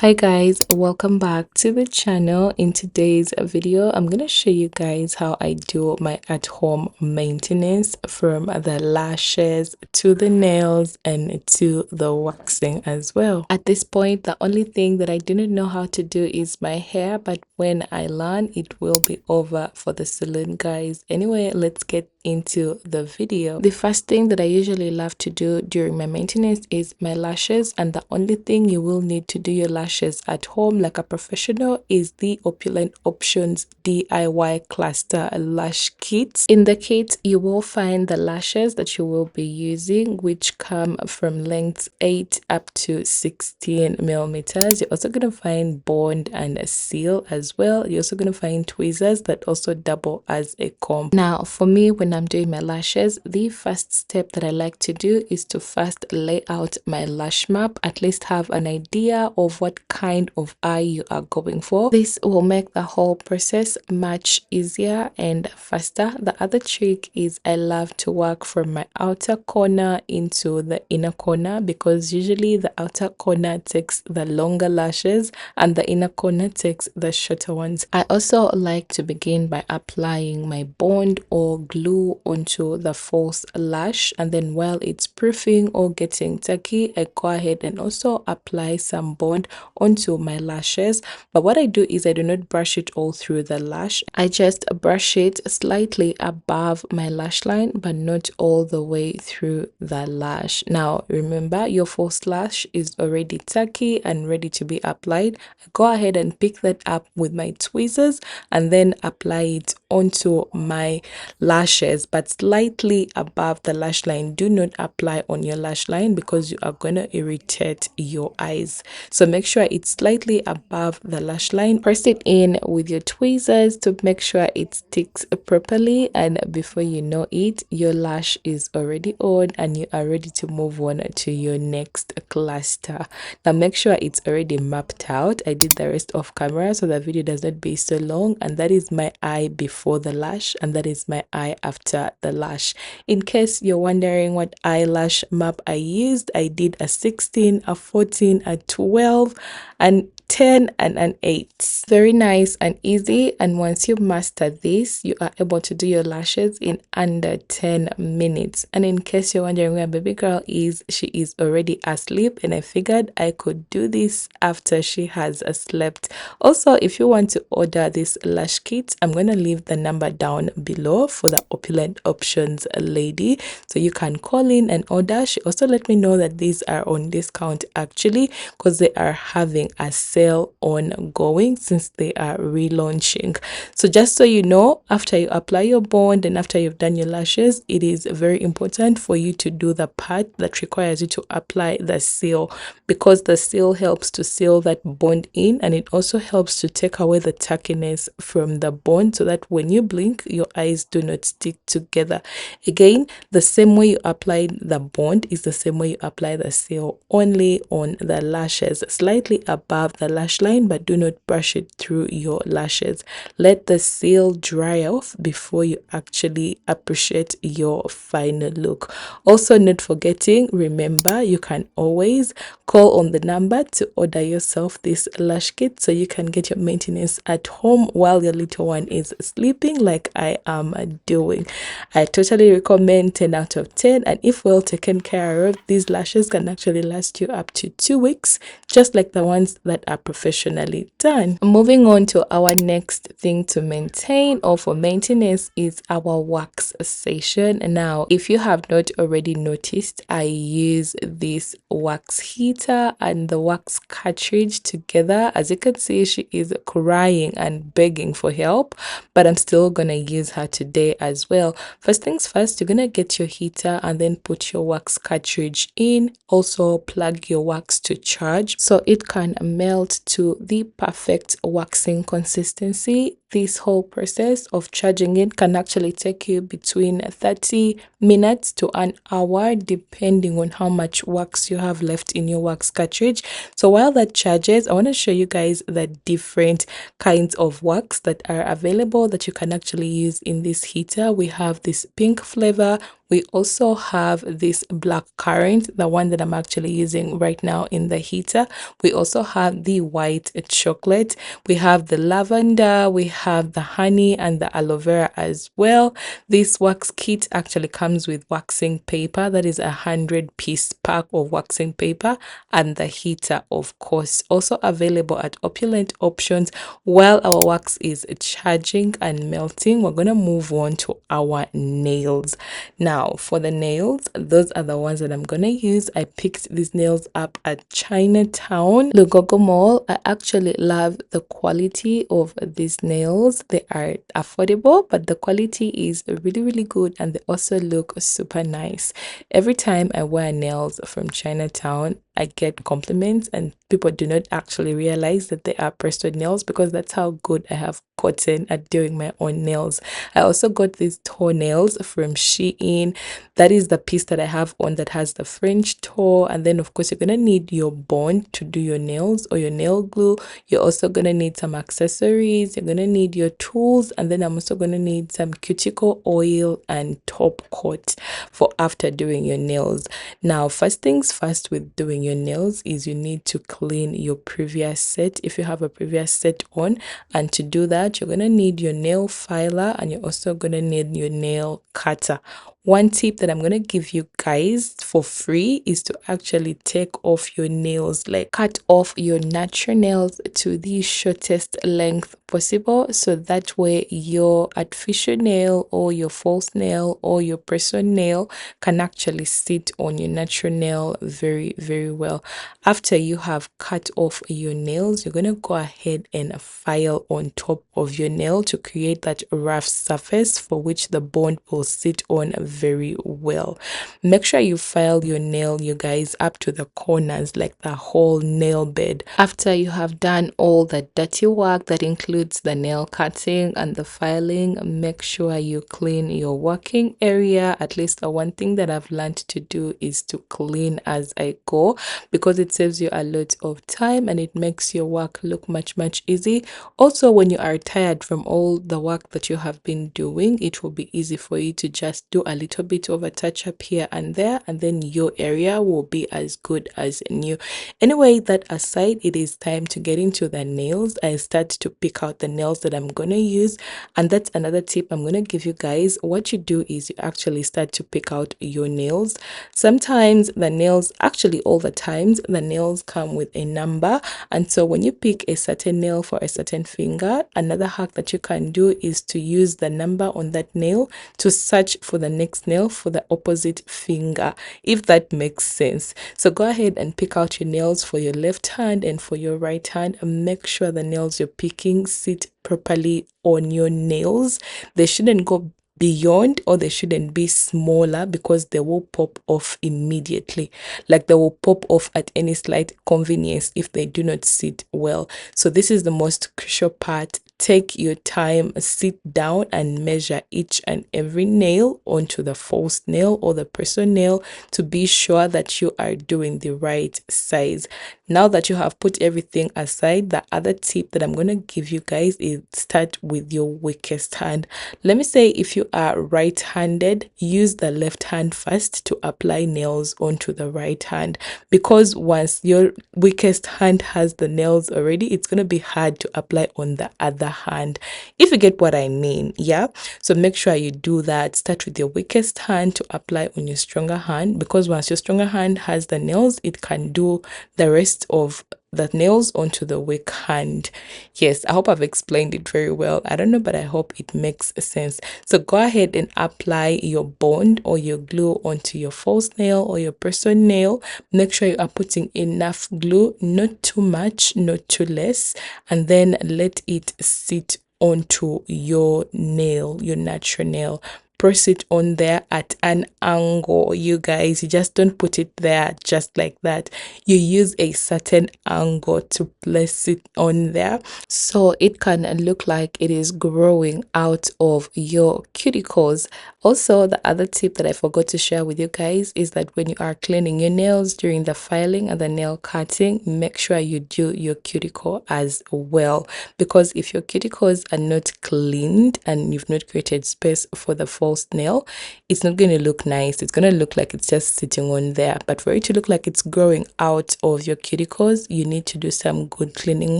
Hi guys, welcome back to the channel. In today's video I'm going to show you guys how I do my at-home maintenance, from the lashes to the nails and to the waxing as well. At this point, the only thing that I do not know how to do is my hair, but when I learn it will be over for the salon guys. Anyway, let's get into the video. The first thing that I usually love to do during my maintenance is my lashes, and the only thing you will need to do your lashes at home like a professional is the Opulent Options DIY cluster lash kits. In the kit you will find the lashes that you will be using, which come from lengths 8 up to 16 millimeters. You're also going to find bond and a seal as well. You're also going to find tweezers that also double as a comb. Now for me, when I'm doing my lashes, the first step that I like to do is to first lay out my lash map, at least have an idea of what kind of eye you are going for. This will make the whole process much easier and faster. The other trick is I love to work from my outer corner into the inner corner, because usually the outer corner takes the longer lashes and the inner corner takes the shorter ones. I also like to begin by applying my bond or glue onto the false lash, and then while it's proofing or getting tacky, I go ahead and also apply some bond onto my lashes. But what I do is I do not brush it all through the lash. I just brush it slightly above my lash line, but not all the way through the lash. Now remember, your false lash is already tacky and ready to be applied. I go ahead and pick that up with my tweezers and then apply it onto my lashes, but slightly above the lash line. Do not apply on your lash line because you are going to irritate your eyes. So make sure it's slightly above the lash line. Press it in with your tweezers to make sure it sticks properly, and before you know it, your lash is already on and you are ready to move on to your next cluster. Now make sure it's already mapped out. I did the rest off camera so the video does not be so long, and that is my eye before the lash and that is my eye after the lash. In case you're wondering what eyelash map I used, I did a 16, a 14, a 12, and 10 and an 8. Very nice and easy, and once you master this, you are able to do your lashes in under 10 minutes. And in case you're wondering where baby girl is, she is already asleep, and I figured I could do this after she has slept. Also, if you want to order this lash kit, I'm going to leave the number down below for the Opulent Options lady, so you can call in and order. She also let me know that these are on discount actually, because they are having a sale ongoing since they are relaunching. So just so you know, after you apply your bond and after you've done your lashes, it is very important for you to do the part that requires you to apply the seal, because the seal helps to seal that bond in, and it also helps to take away the tackiness from the bond, so that when you blink your eyes do not stick together. Again, the same way you apply the bond is the same way you apply the seal, only on the lashes, slightly above the lash line, but do not brush it through your lashes. Let the seal dry off before you actually appreciate your final look. Also, not forgetting, remember, you can always call on the number to order yourself this lash kit so you can get your maintenance at home while your little one is sleeping, like I am doing. I totally recommend 10 out of 10, and if well taken care of, these lashes can actually last you up to 2 weeks, just like the ones that are professionally done. Moving on to our next thing to maintain or for maintenance is our wax session. Now, if you have not already noticed, I use this wax heater and the wax cartridge together. As you can see, she is crying and begging for help, but I'm still gonna use her today as well. First things first, you're gonna get your heater and then put your wax cartridge in. Also plug your wax to charge so it can melt to the perfect waxing consistency. This whole process of charging it can actually take you between 30 minutes to an hour depending on how much wax you have left in your wax cartridge. So while that charges, I want to show you guys the different kinds of wax that are available that you can actually use in this heater. We have this pink flavor, We also have this black currant, the one that I'm actually using right now in the heater. We also have the white chocolate. We have the lavender, we have the honey and the aloe vera as well. This wax kit actually comes with waxing paper, that is 100-piece pack of waxing paper, and the heater, of course, also available at Opulent Options. While our wax is charging and melting, we're gonna move on to our nails. Now for the nails, those are the ones that I'm gonna use. I picked these nails up at Chinatown, Lugogo Mall. I actually love the quality of these nails. They are affordable, but the quality is really good, and they also look super nice. Every time I wear nails from Chinatown, I get compliments, and people do not actually realize that they are pressed nails, because that's how good I have gotten at doing my own nails. I also got these toenails from Shein. That is the piece that I have on that has the French toe. And then of course you're gonna need your bond to do your nails, or your nail glue. You're also gonna need some accessories, you're gonna need your tools, and then I'm also gonna need some cuticle oil and top coat for after doing your nails. Now first things first with doing your nails is you need to clean your previous set if you have a previous set on. And to do that, you're gonna need your nail filer, and you're also gonna need your nail cutter. One tip that I'm gonna give you guys for free is to actually take off your nails, like cut off your natural nails to the shortest length possible, so that way your artificial nail or your false nail or your press-on nail can actually sit on your natural nail very well. After you have cut off your nails, you're gonna go ahead and file on top of your nail to create that rough surface for which the bond will sit on very well. Make sure you file your nail, you guys, up to the corners, like the whole nail bed. After you have done all the dirty work that includes the nail cutting and the filing, make sure you clean your working area. At least the one thing that I've learned to do is to clean as I go, because it saves you a lot of time and it makes your work look much easy. Also, when you are tired from all the work that you have been doing, it will be easy for you to just do a little bit of a touch up here and there, and then your area will be as good as new. Anyway, that aside, it is time to get into the nails. I start to pick out the nails that I'm gonna use, and that's another tip I'm gonna give you guys. What you do is you actually start to pick out your nails. Sometimes the nails, actually all the times, the nails come with a number, and so when you pick a certain nail for a certain finger, another hack that you can do is to use the number on that nail to search for the next nail for the opposite finger, if that makes sense. So go ahead and pick out your nails for your left hand and for your right hand, and make sure the nails you're picking sit properly on your nails. They shouldn't go beyond, or they shouldn't be smaller, because they will pop off immediately. Like they will pop off at any slight convenience if they do not sit well. So this is the most crucial part. Take your time, sit down and measure each and every nail onto the false nail or the press-on nail to be sure that you are doing the right size. Now that you have put everything aside, the other tip that I'm going to give you guys is start with your weakest hand. Let me say, if you are right-handed, use the left hand first to apply nails onto the right hand, because once your weakest hand has the nails already, it's going to be hard to apply on the other hand, if you get what I mean. Yeah, so make sure you do that. Start with your weakest hand to apply on your stronger hand, because once your stronger hand has the nails, it can do the rest of the nails onto the weak hand. Yes, I hope I've explained it very well. I don't know, but I hope it makes sense. So go ahead and apply your bond or your glue onto your false nail or your press-on nail. Make sure you are putting enough glue, not too much, not too less, and then let it sit onto your nail, your natural nail. Press it on there at an angle, you guys. You just don't put it there just like that. You use a certain angle to place it on there, so it can look like it is growing out of your cuticles. Also, the other tip that I forgot to share with you guys is that when you are cleaning your nails during the filing and the nail cutting, make sure you do your cuticle as well, because if your cuticles are not cleaned and you've not created space for the false false nail, it's not going to look nice. It's going to look like it's just sitting on there. But for it to look like it's growing out of your cuticles, you need to do some good cleaning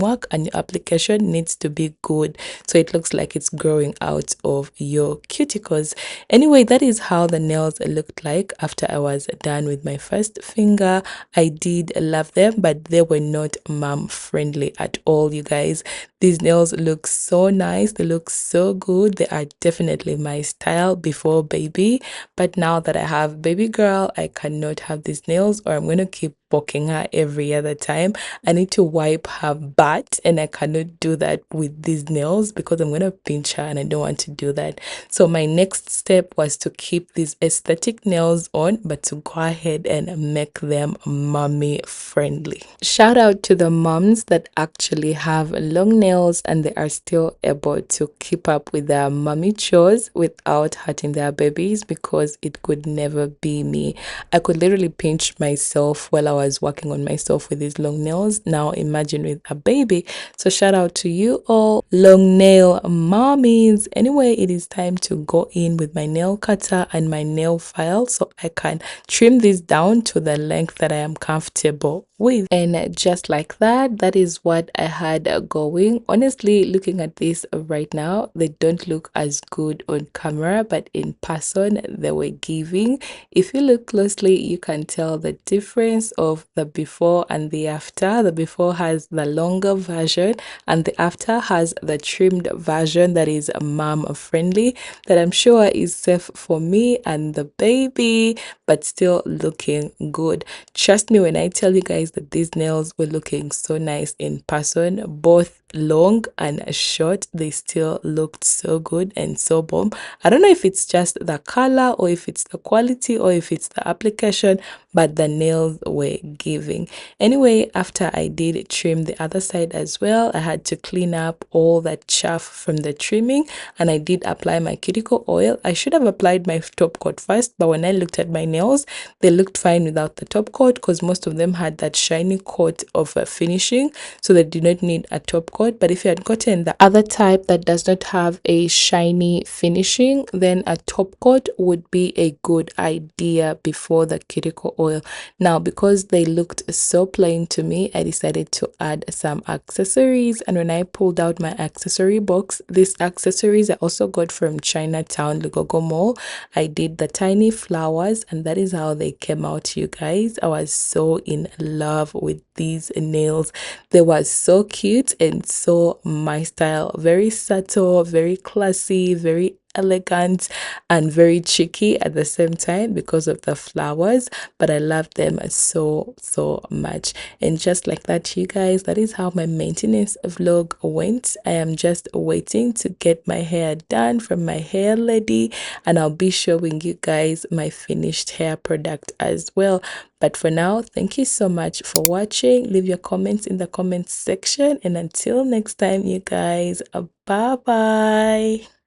work, and your application needs to be good so it looks like it's growing out of your cuticles. Anyway, that is how the nails looked like after I was done with my first finger. I did love them, but they were not mom friendly at all, you guys. These nails look so nice. They look so good. They are definitely my style before baby. But now that I have baby girl, I cannot have these nails, or I'm going to keep poking her every other time. I need to wipe her butt, and I cannot do that with these nails because I'm going to pinch her, and I don't want to do that. So my next step was to keep these aesthetic nails on, but to go ahead and make them mommy friendly. Shout out to the moms that actually have long nails and they are still able to keep up with their mommy chores without hurting their babies, because it could never be me. I could literally pinch myself while I was working on myself with these long nails. Now imagine with a baby. So shout out to you all long nail mommies. Anyway, it is time to go in with my nail cutter and my nail file so I can trim this down to the length that I am comfortable with. And just like that, that is what I had going. Honestly, looking at this right now, they don't look as good on camera, but in person they were giving. If you look closely, you can tell the difference of the before and the after. The before has the longer version and the after has the trimmed version that is mom friendly, that I'm sure is safe for me and the baby, but still looking good. Trust me when I tell you guys that these nails were looking so nice in person, both long and short. They still looked so good and so bomb. I don't know if it's just the color or if it's the quality or if it's the application, but the nails were giving. Anyway, after I did trim the other side as well, I had to clean up all that chaff from the trimming, and I did apply my cuticle oil. I should have applied my top coat first, but when I looked at my nails, they looked fine without the top coat because most of them had that shiny coat of finishing, so they did not need a top coat. But if you had gotten the other type that does not have a shiny finishing, then a top coat would be a good idea before the cuticle oil. Now, because they looked so plain to me, I decided to add some accessories. And when I pulled out my accessory box, these accessories I also got from Chinatown Lugogo Mall. I did the tiny flowers, and that is how they came out, you guys. I was so in love with these nails. They were so cute and so my style. Very subtle, very classy, very elegant, and very cheeky at the same time because of the flowers, but I love them so much. And just like that, you guys, that is how my maintenance vlog went. I am just waiting to get my hair done from my hair lady, and I'll be showing you guys my finished hair product as well. But for now, thank you so much for watching. Leave your comments in the comments section, and until next time, you guys, bye bye.